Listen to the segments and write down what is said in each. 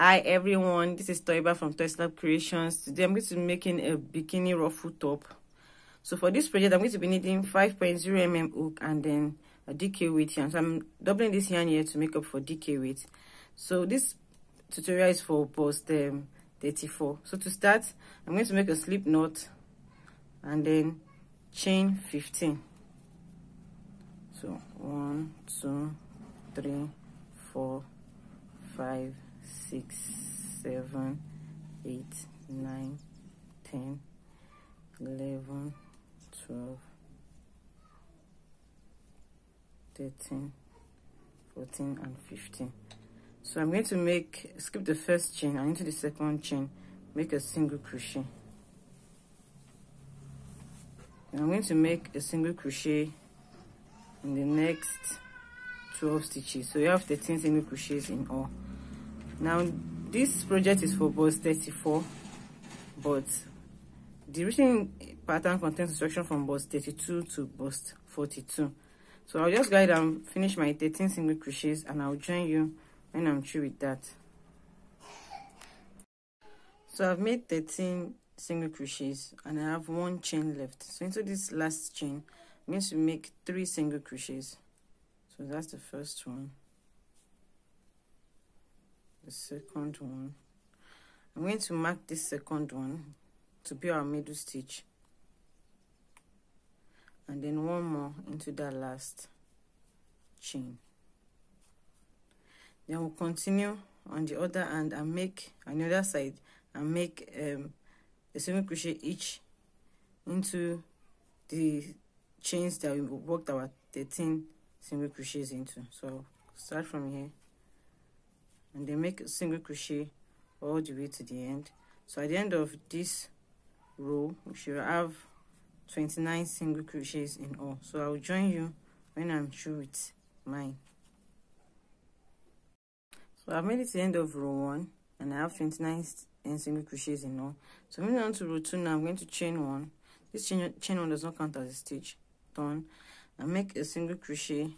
Hi everyone, this is Toiba from Toy Slab Creations. Today I'm going to be making a bikini ruffle top. So for this project I'm going to be needing 5.0 hook and then a DK weight yarn. So I'm doubling this yarn here to make up for DK weight. So this tutorial is for post 34. So to start, I'm going to make a slip knot and then chain 15. So 1, 2, 3, 4, 5, 6, 7, 8, 9, 10, 11, 12, 13, 14, and 15. So I'm going to skip the first chain and into the second chain, make a single crochet. And I'm going to make a single crochet in the next 12 stitches. So you have 13 single crochets in all. Now this project is for bust 34, but the written pattern contains instruction from bust 32 to bust 42. So I'll just go ahead and finish my 13 single crochets and I'll join you when I'm through with that. So I've made 13 single crochets and I have 1 chain left. So into this last chain I'm going to make 3 single crochets. So that's the first one, the second one. I'm going to mark this second one to be our middle stitch, and then 1 more into that last chain. Then we'll continue on the other hand and make on the other side and make a single crochet each into the chains that we worked our 13 single crochets into. So start from here and then make a single crochet all the way to the end. So at the end of this row we should have 29 single crochets in all. So I'll join you when I'm through with mine. So I've made it to the end of row 1 and I have 29 single crochets in all. So moving on to row 2 now, I'm going to chain 1. This chain 1 does not count as a stitch. Turn and make a single crochet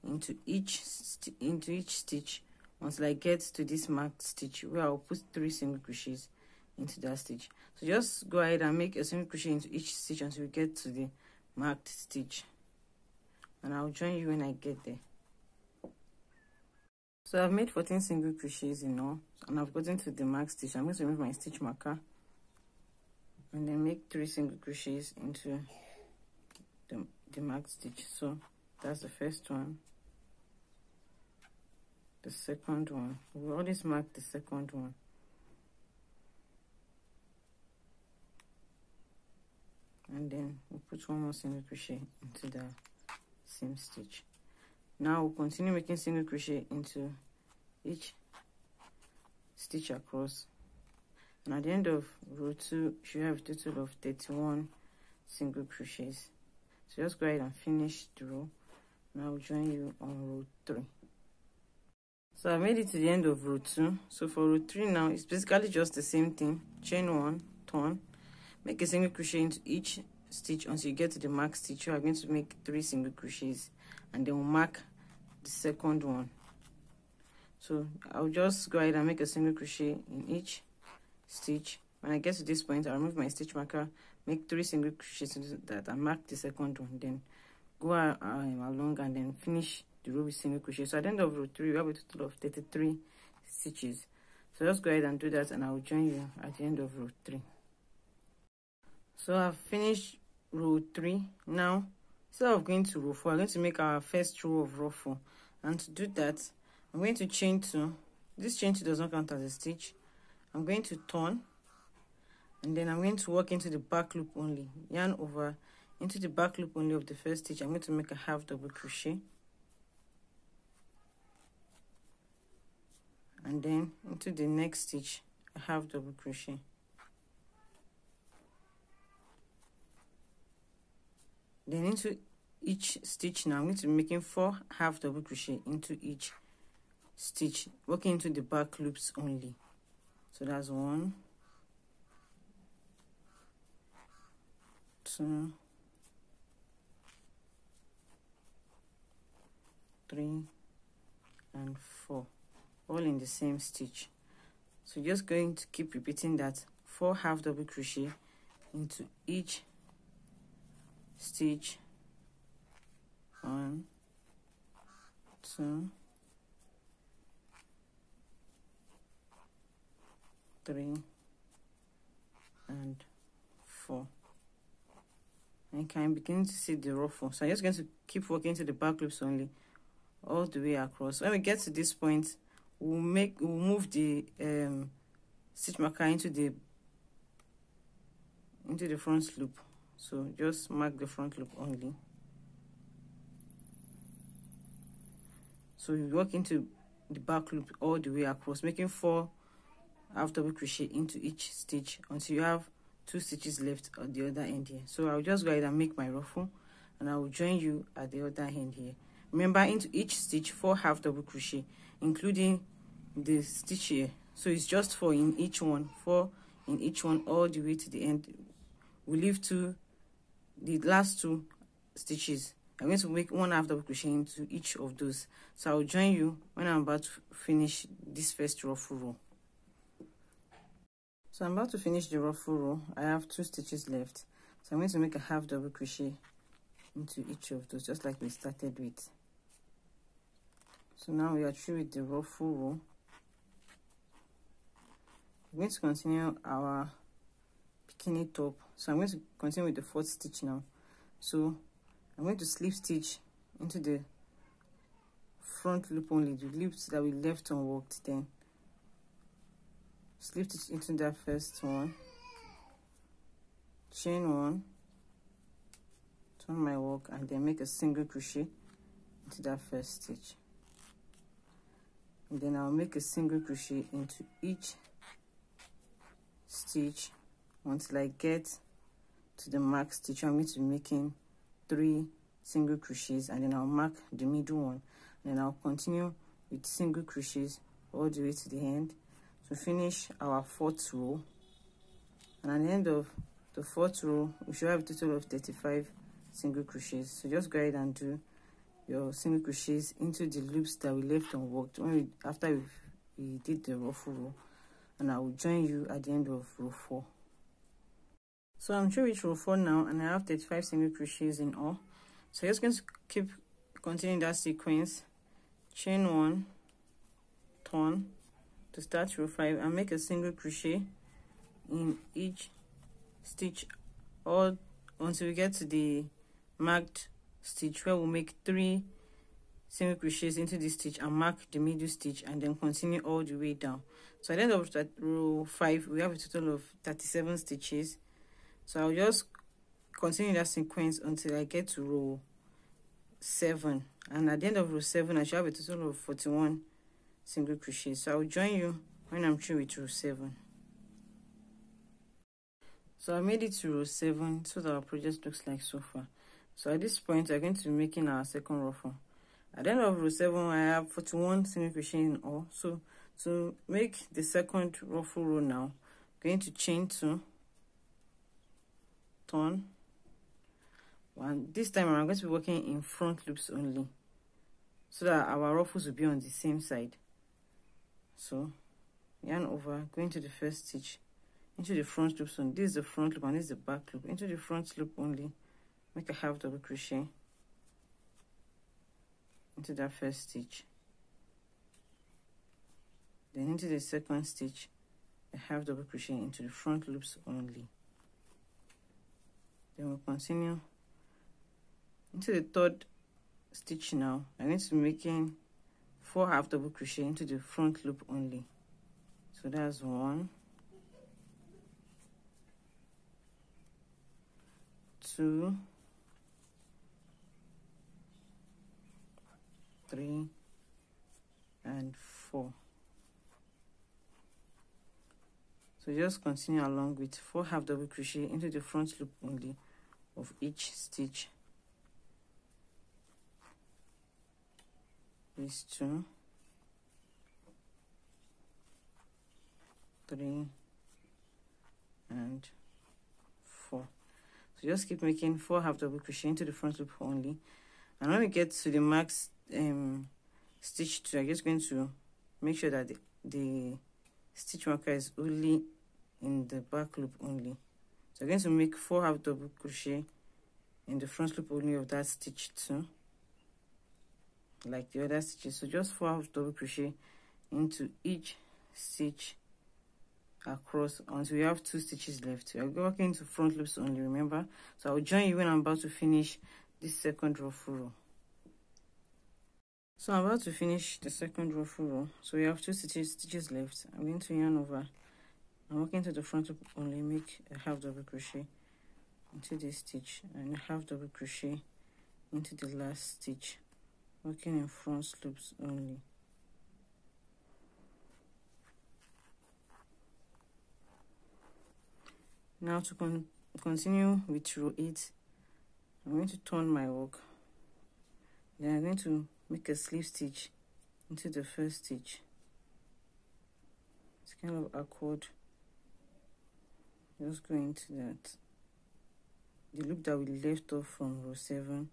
into each stitch until I get to this marked stitch where I'll put 3 single crochets into that stitch. So just go ahead and make a single crochet into each stitch until we get to the marked stitch, and I'll join you when I get there. So I've made 14 single crochets in all and I've gotten to the marked stitch. I'm going to remove my stitch marker and then make 3 single crochets into the marked stitch. So that's the first one, the second one. We always mark the second one, and then we'll put 1 more single crochet into the same stitch. Now we'll continue making single crochet into each stitch across, and at the end of row 2 you should have a total of 31 single crochets. So just go ahead and finish the row, and I'll join you on row 3. So I made it to the end of row 2. So for row 3 now, it's basically just the same thing. Chain 1, turn, make a single crochet into each stitch until you get to the mark stitch. You are going to make 3 single crochets and then we'll mark the second one. So I'll just go ahead and make a single crochet in each stitch. When I get to this point, I'll remove my stitch marker, make 3 single crochets into that and mark the second one, then go along and then finish the row with single crochet. So at the end of row 3 we have a total of 33 stitches. So just go ahead and do that and I'll join you at the end of row 3. So I've finished row 3. Now instead of going to row 4, I'm going to make our first row of ruffle, and to do that I'm going to chain 2. This chain 2 does not count as a stitch. I'm going to turn and then I'm going to work into the back loop only, yarn over into the back loop only of the first stitch. I'm going to make a half double crochet and then into the next stitch a half double crochet, then into each stitch. Now I'm going to be making 4 half double crochet into each stitch, working into the back loops only. So that's 1, 2, 3, and 4, all in the same stitch. So just going to keep repeating that. 4 half double crochet into each stitch. 1, 2, 3, and 4. And you can begin to see the ruffle. So I'm just going to keep working to the back loops only, all the way across. When we get to this point, we'll move the stitch marker into the front loop. So just mark the front loop only. So you work into the back loop all the way across, making 4 half double crochet into each stitch until you have 2 stitches left at the other end here. So I'll just go ahead and make my ruffle, and I will join you at the other end here. Remember, into each stitch 4 half double crochet, including the stitch here. So it's just 4 in each one, 4 in each one all the way to the end. We leave the last 2 stitches. I'm going to make 1 half double crochet into each of those. So I'll join you when I'm about to finish this first ruffle row. So I'm about to finish the ruffle row. I have 2 stitches left. So I'm going to make a half double crochet into each of those, just like we started with. So now we are through with the ruffle row. We're going to continue our bikini top. So I'm going to continue with the 4th stitch now. So I'm going to slip stitch into the front loop only, the loops that we left unworked. Then slip stitch into that first one, chain 1, turn my work, and then make a single crochet into that first stitch. And then I'll make a single crochet into each stitch until I get to the mark stitch. I'm going to be making 3 single crochets, and then I'll mark the middle one, and then I'll continue with single crochets all the way to the end to finish our 4th row. And at the end of the 4th row, we should have a total of 35 single crochets. So just go ahead and do your single crochets into the loops that we left unworked after we did the ruffle row, and I will join you at the end of row 4. So I'm through with row 4 now, and I have 35 single crochets in all. So I'm just going to keep continuing that sequence. Chain 1, turn to start row 5, and make a single crochet in each stitch all until we get to the marked stitch, where we'll make 3 single crochets into this stitch and mark the middle stitch, and then continue all the way down. So at the end of row 5, we have a total of 37 stitches. So I'll just continue that sequence until I get to row 7, and at the end of row 7 I should have a total of 41 single crochets. So I'll join you when I'm through with row 7. So I made it to row 7. So that our project looks like so far. So at this point we're going to be making our second ruffle. At the end of row 7 I have 41 single crochet in all. So to make the second ruffle row now, I'm going to chain 2, turn 1. This time I'm going to be working in front loops only, so that our ruffles will be on the same side. So yarn over, going to the first stitch into the front loop. So this is the front loop and this is the back loop. Into the front loop only, make a half double crochet into that first stitch, then into the second stitch, a half double crochet into the front loops only. Then we'll continue into the 3rd stitch. Now I'm going to be making 4 half double crochet into the front loop only. So that's 1, 2, 3, and 4. So just continue along with 4 half double crochet into the front loop only of each stitch. These 2, 3, and 4. So just keep making 4 half double crochet into the front loop only, and when we get to the max stitch 2, I'm just going to make sure that the stitch marker is only in the back loop only. So I'm going to make 4 half double crochet in the front loop only of that stitch too, like the other stitches. So just 4 half double crochet into each stitch across until we have 2 stitches left. We are working into front loops only, remember. So I'll join you when I'm about to finish this second ruffle row. So I'm about to finish the second ruffle row. So we have 2 stitches left. I'm going to yarn over. I'm working to the front loop only, make a half double crochet into this stitch and a half double crochet into the last stitch, working in front loops only. Now to continue with row 8, I'm going to turn my work. Then I'm going to make a slip stitch into the first stitch. It's kind of awkward. Just go into that. The loop that we left off from row 7,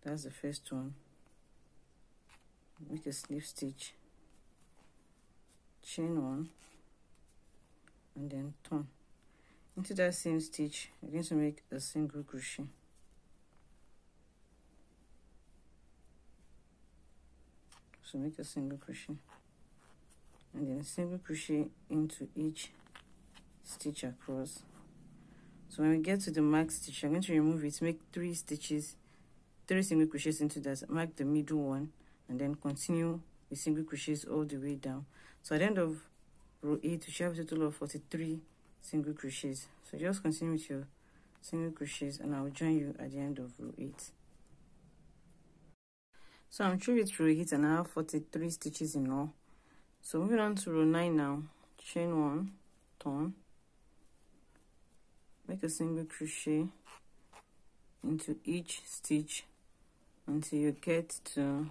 that's the first one. Make a slip stitch, chain 1, and then turn. Into that same stitch, I'm going to make a single crochet. So make a single crochet, and then single crochet into each stitch across. So when we get to the mark stitch, I'm going to remove it, make 3 stitches, 3 single crochets into that, mark the middle one, and then continue with single crochets all the way down. So at the end of row 8, we should have a total of 43 single crochets. So just continue with your single crochets, and I'll join you at the end of row 8. So I'm through with row 8 and I have 43 stitches in all. So moving on to row 9 now. Chain 1, turn, make a single crochet into each stitch until you get to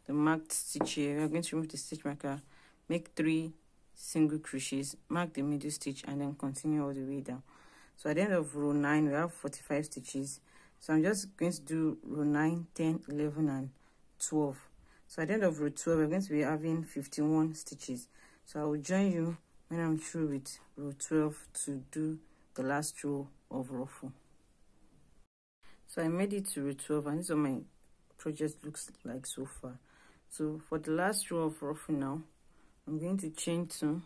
the marked stitch here. We're going to remove the stitch marker, make 3 single crochets, mark the middle stitch, and then continue all the way down. So at the end of row 9, we have 45 stitches. So I'm just going to do row 9, 10, 11, and 12. So at the end of row 12, we're going to be having 51 stitches. So I will join you when I'm through with row 12 to do the last row of ruffle. So I made it to row 12, and this is what my project looks like so far. So for the last row of ruffle now, I'm going to chain 2,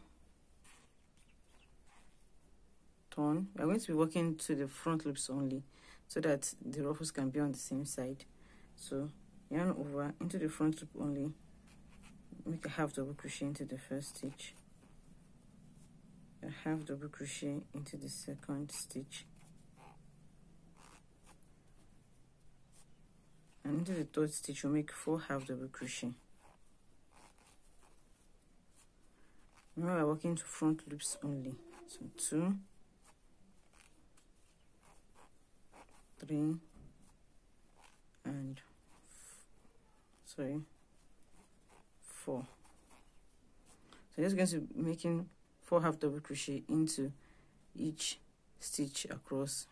turn. We're going to be working to the front loops only, so that the ruffles can be on the same side. So yarn over into the front loop only, make a half double crochet into the first stitch, a half double crochet into the second stitch, and into the third stitch we'll make 4 half double crochet. Now we're working to front loops only. So 2, 3, and 4. So just going to be making 4 half double crochet into each stitch across,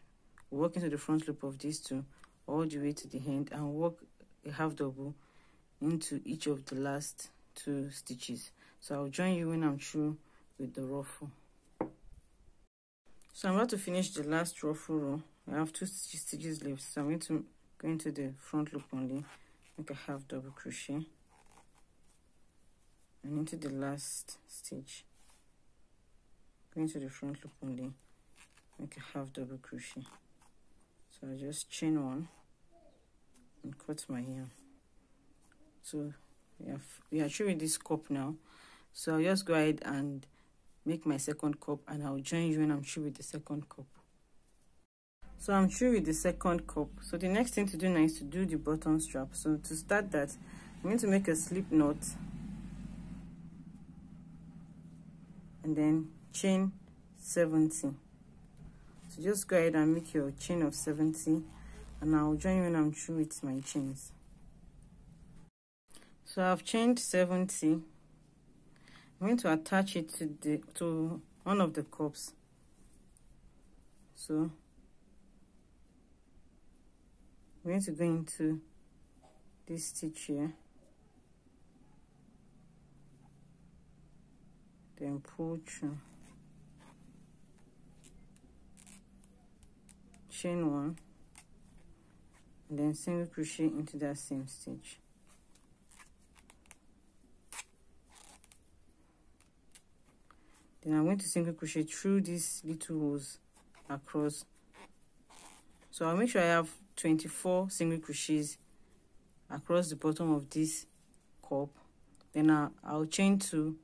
work into the front loop of these 2 all the way to the end, and work a half double into each of the last 2 stitches. So I'll join you when I'm through with the ruffle. So I'm about to finish the last ruffle row. I have 2 stitches left, so I'm going to go into the front loop only, make a half double crochet, and into the last stitch, go into the front loop only, make a half double crochet. So I just chain 1 and cut my yarn. So we are through with this cup now. So I'll just go ahead and make my second cup, and I'll join you when I'm through with the second cup. So I'm through with the second cup. So the next thing to do now is to do the bottom strap. So to start that, I'm going to make a slip knot and then chain 70. So just go ahead and make your chain of 70, and I'll join you when I'm through with my chains. So I've chained 70. I'm going to attach it to one of the cups. So I'm going to go into this stitch here, then pull through, chain 1, and then single crochet into that same stitch. Then I'm going to single crochet through these little holes across. So I'll make sure I have 24 single crochets across the bottom of this cup. Then I'll chain 2,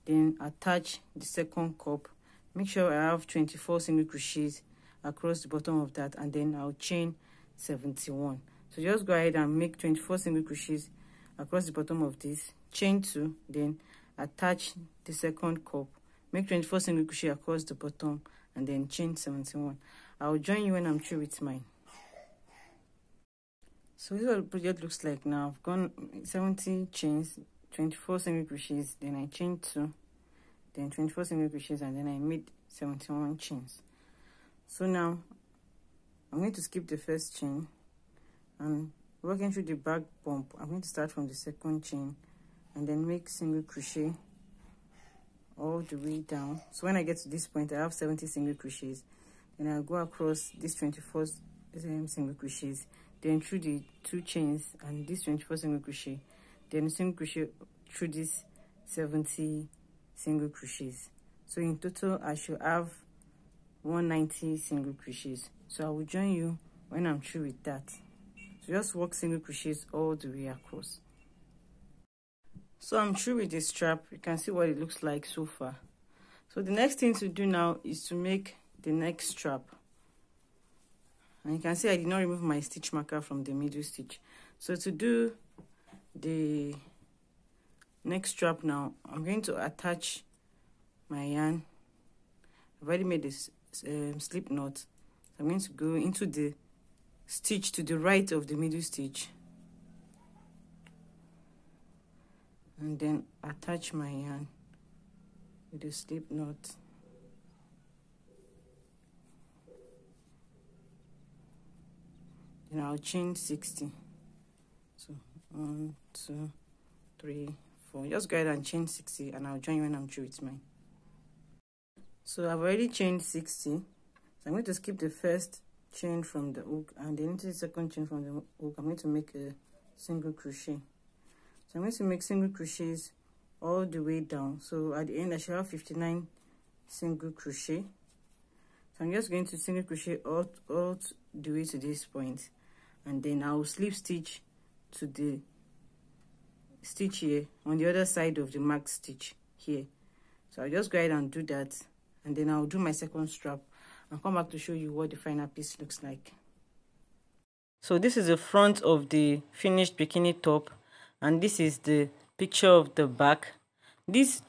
then attach the second cup. Make sure I have 24 single crochets across the bottom of that, and then I'll chain 71. So just go ahead and make 24 single crochets across the bottom of this, chain 2, then attach the second cup, make 24 single crochet across the bottom, and then chain 71. I'll join you when I'm through with mine. So this is what the project looks like now. I've gone 70 chains, 24 single crochets, then I chain 2, then 24 single crochets, and then I made 71 chains. So now I'm going to skip the first chain and working through the back bump. I'm going to start from the second chain and then make single crochet all the way down. So when I get to this point, I have 70 single crochets. Then I'll go across this 24 single crochets, then through the 2 chains and this 24 single crochet, then single crochet through this 70 single crochets. So in total I should have 190 single crochets. So I will join you when I'm through with that. So just work single crochets all the way across. So I'm through with this strap. You can see what it looks like so far. So the next thing to do now is to make the next strap. And you can see I did not remove my stitch marker from the middle stitch. So to do the next strap now, I'm going to attach my yarn. I've already made this slip knot. I'm going to go into the stitch to the right of the middle stitch and then attach my yarn with the slip knot. Then I'll chain 60. So 1, 2, 3, 4. Just go ahead and chain 60, and I'll join you when I'm through with mine. So I've already chained 60. So I'm going to skip the first chain from the hook, and then into the second chain from the hook, I'm going to make a single crochet. So I'm going to make single crochets all the way down. So at the end, I should have 59 single crochet. So I'm just going to single crochet all the way to this point, and then I'll slip stitch to the stitch here on the other side of the marked stitch here. So I'll just go ahead and do that, and then I'll do my second strap and come back to show you what the final piece looks like. So this is the front of the finished bikini top, and this is the picture of the back. This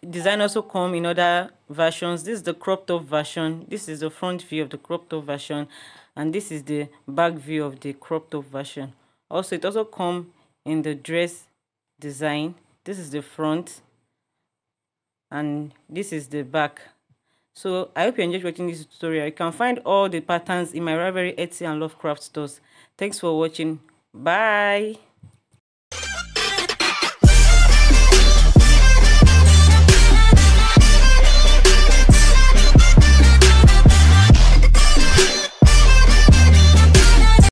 design also come in other versions. This is the crop top version. This is the front view of the crop top version, and this is the back view of the crop top version. Also, it also come in the dress design. This is the front and this is the back. So I hope you enjoyed watching this tutorial. You can find all the patterns in my Ravelry, Etsy and Lovecraft stores. Thanks for watching. Bye.